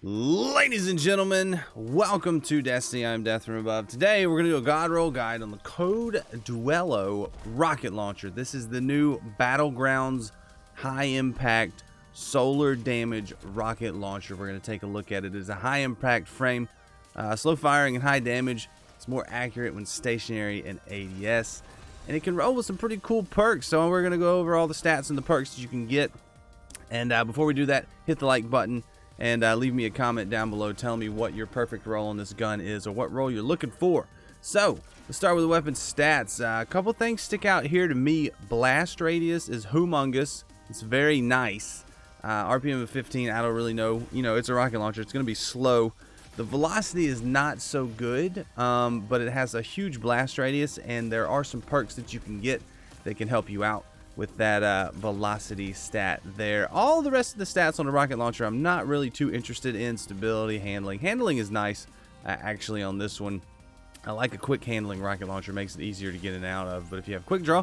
Ladies and gentlemen, welcome to Destiny. I'm Death from Above. Today we're going to do a God Roll guide on the Code Duello rocket launcher. This is the new Battlegrounds high impact solar damage rocket launcher. We're going to take a look at it. It's a high impact frame, slow firing and high damage. It's more accurate when stationary and ADS, and it can roll with some pretty cool perks. So we're going to go over all the stats and the perks that you can get. And before we do that, hit the like button. And leave me a comment down below telling me what your perfect roll on this gun is, or what roll you're looking for. So, let's start with the weapon stats. A couple things stick out here to me. Blast radius is humongous. It's very nice. RPM of 15, I don't really know. You know, it's a rocket launcher. It's going to be slow. The velocity is not so good, but it has a huge blast radius, and there are some perks that you can get that can help you out with that velocity stat there. All the rest of the stats on the rocket launcher I'm not really too interested in. Stability, handling is nice actually on this one. I like a quick handling rocket launcher, makes it easier to get in and out of, but if you have quick draw,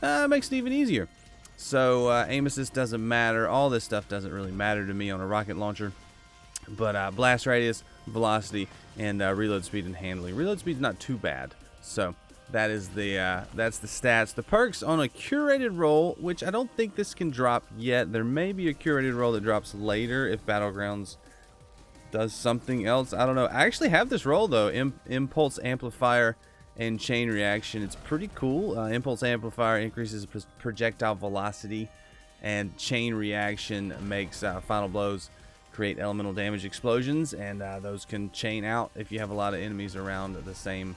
it makes it even easier. So aim assist doesn't matter. All this stuff doesn't really matter to me on a rocket launcher, but blast radius, velocity, and reload speed and handling. Reload speed's not too bad. So that is that's the stats. The perks on a curated roll, which I don't think this can drop yet. There may be a curated roll that drops later if Battlegrounds does something else. I don't know. I actually have this roll though. Impulse amplifier and chain reaction. It's pretty cool. Impulse amplifier increases projectile velocity, and chain reaction makes final blows create elemental damage explosions, and those can chain out if you have a lot of enemies around the same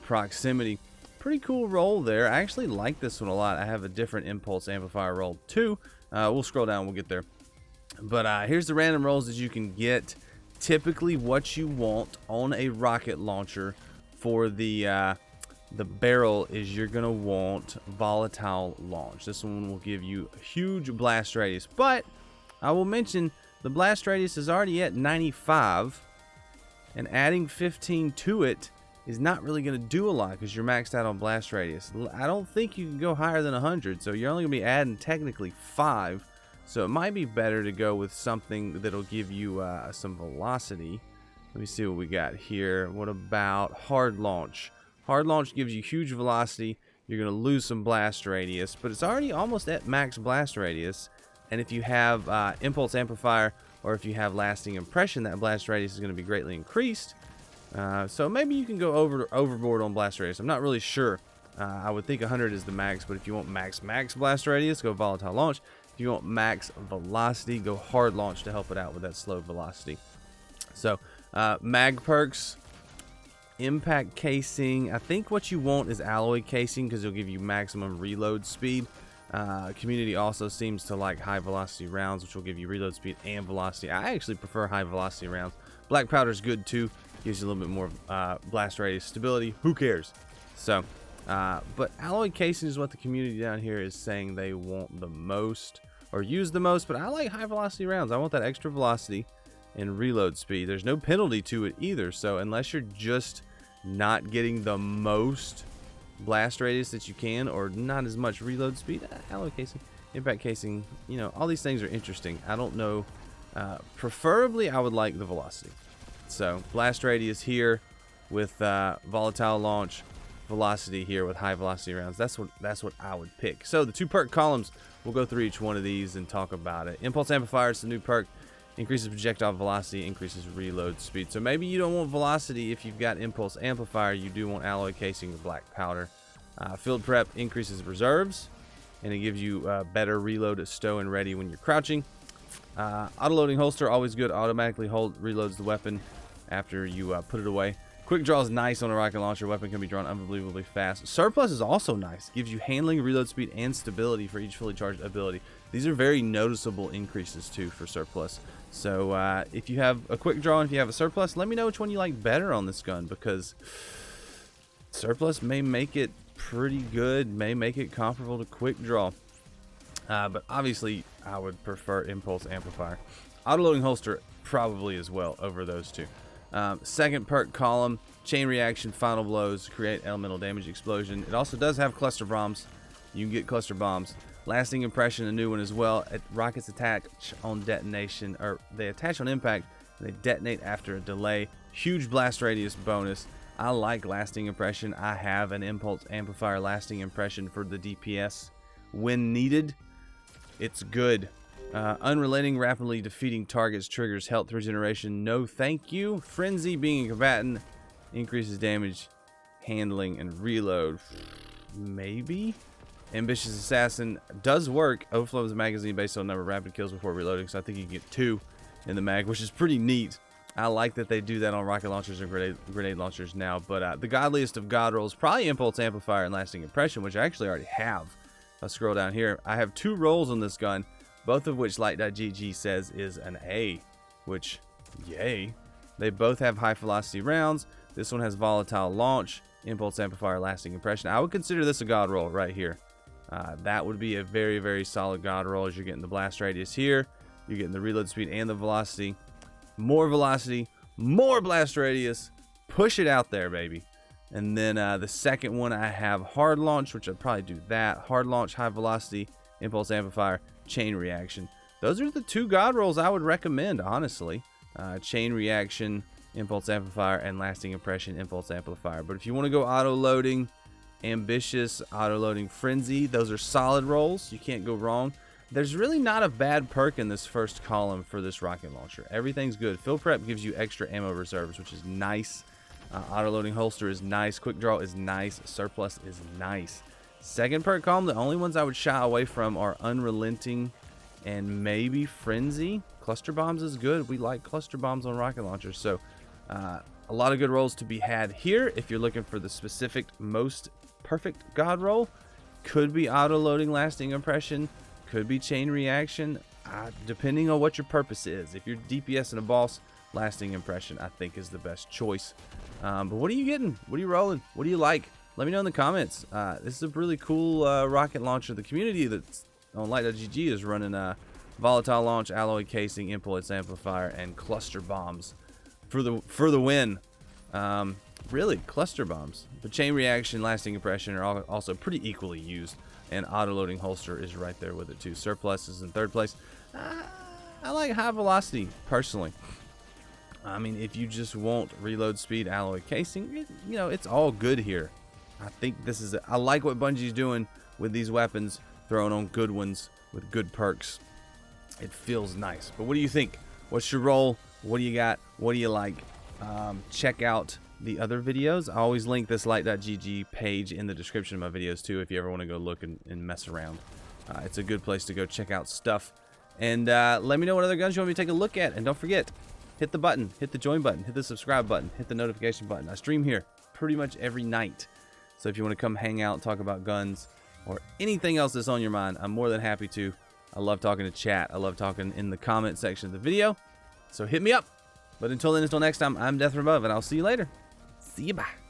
proximity. Pretty cool roll there. I actually like this one a lot. I have a different impulse amplifier roll too. We'll scroll down, we'll get there. But here's the random rolls that you can get. Typically what you want on a rocket launcher for the barrel is you're gonna want volatile launch. This one will give you a huge blast radius, but I will mention the blast radius is already at 95, and adding 15 to it is not really going to do a lot because you're maxed out on blast radius. I don't think you can go higher than 100, so you're only going to be adding technically 5. So it might be better to go with something that'll give you some velocity. Let me see what we got here. What about hard launch? Hard launch gives you huge velocity. You're going to lose some blast radius, but it's already almost at max blast radius. And if you have impulse amplifier, or if you have lasting impression, that blast radius is going to be greatly increased. So maybe you can go overboard on blast radius. I'm not really sure. I would think 100 is the max, but if you want max blast radius, go volatile launch. If you want max velocity, go hard launch to help it out with that slow velocity. So mag perks, impact casing. I think what you want is alloy casing because it'll give you maximum reload speed. Community also seems to like high velocity rounds, which will give you reload speed and velocity. I actually prefer high velocity rounds. Black powder is good too. Gives you a little bit more blast radius stability. Who cares? So, but alloy casing is what the community down here is saying they want the most or use the most. But I like high velocity rounds. I want that extra velocity and reload speed. There's no penalty to it either. So unless you're just not getting the most blast radius that you can, or not as much reload speed, alloy casing, impact casing, you know, all these things are interesting. I don't know. Preferably, I would like the velocity. So blast radius here with volatile launch, velocity here with high velocity rounds. That's what I would pick. So the 2 perk columns, we'll go through each one of these and talk about it. Impulse amplifier is the new perk. Increases projectile velocity, increases reload speed. So maybe you don't want velocity if you've got impulse amplifier. You do want alloy casing or black powder. Field prep increases reserves, and it gives you better reload at stow and ready when you're crouching. Auto-loading holster, always good. Automatically reloads the weapon after you put it away. Quick draw is nice on a rocket launcher. Weapon can be drawn unbelievably fast. Surplus is also nice. Gives you handling, reload speed, and stability for each fully charged ability. These are very noticeable increases too for surplus. So if you have a quick draw and if you have a surplus, let me know which one you like better on this gun, because surplus may make it pretty good, may make it comparable to quick draw. But obviously, I would prefer impulse amplifier. Auto-loading holster probably as well over those two. Second perk column, chain reaction, final blows, create elemental damage explosion. It also does have cluster bombs. You can get cluster bombs. Lasting impression, a new one as well. Rockets attach on detonation, or they attach on impact They detonate after a delay. Huge blast radius bonus. I like lasting impression. I have an impulse amplifier lasting impression for the DPS when needed. It's good. Unrelenting, rapidly defeating targets triggers health regeneration. No thank you. Frenzy, being a combatant, increases damage, handling, and reload. Maybe. Ambitious Assassin does work. Overflows the magazine based on number of rapid kills before reloading, so I think you can get 2 in the mag, which is pretty neat. I like that they do that on rocket launchers and grenade launchers now. But the godliest of god rolls, probably Impulse Amplifier and Lasting Impression, which I actually already have. If I scroll down here, I have 2 rolls on this gun, both of which Light.gg says is an A, which, yay. They both have high velocity rounds. This one has volatile launch, Impulse Amplifier, Lasting Impression. I would consider this a god roll right here. That would be a very, very solid god roll, as you're getting the blast radius here. You're getting the reload speed and the velocity. More velocity, more blast radius. Push it out there, baby. And then the second one, I have hard launch, which I'd probably do that. Hard launch, high velocity, impulse amplifier, chain reaction. Those are the 2 god rolls I would recommend, honestly. Chain reaction, impulse amplifier, and lasting impression, impulse amplifier. But if you want to go auto loading, ambitious, auto loading, frenzy, those are solid rolls. You can't go wrong. There's really not a bad perk in this first column for this rocket launcher. Everything's good. Fill prep gives you extra ammo reserves, which is nice. Auto-loading holster is nice. Quick draw is nice. Surplus is nice. Second perk column, the only ones I would shy away from are unrelenting and maybe frenzy. Cluster bombs is good. We like cluster bombs on rocket launchers. So a lot of good rolls to be had here. If you're looking for the specific most perfect god roll, could be auto-loading, lasting impression. Could be chain reaction, depending on what your purpose is. If you're DPS and a boss, lasting impression I think is the best choice. But what are you getting? What are you rolling? What do you like? Let me know in the comments. This is a really cool rocket launcher. The community that's on Light.gg is running volatile launch, alloy casing, impulse amplifier, and cluster bombs for the win. Really, cluster bombs. The chain reaction, lasting impression are also pretty equally used. And auto-loading holster is right there with it too. Surplus is in 3rd place. I like high velocity, personally. I mean, if you just want reload speed, alloy casing, it's all good here. I think this is I like what Bungie's doing with these weapons, throwing on good ones with good perks. It feels nice. But what do you think? What's your roll? What do you got? What do you like? Check out the other videos. I always link this Light.gg page in the description of my videos too, if you ever want to go look and mess around. It's a good place to go check out stuff. And let me know what other guns you want me to take a look at. And don't forget, hit the button, hit the join button, hit the subscribe button, hit the notification button. I stream here pretty much every night. So if you want to come hang out, talk about guns, or anything else that's on your mind, I'm more than happy to. I love talking to chat. I love talking in the comment section of the video. So hit me up. But until then, until next time, I'm Death from Above, and I'll see you later. See you, bye.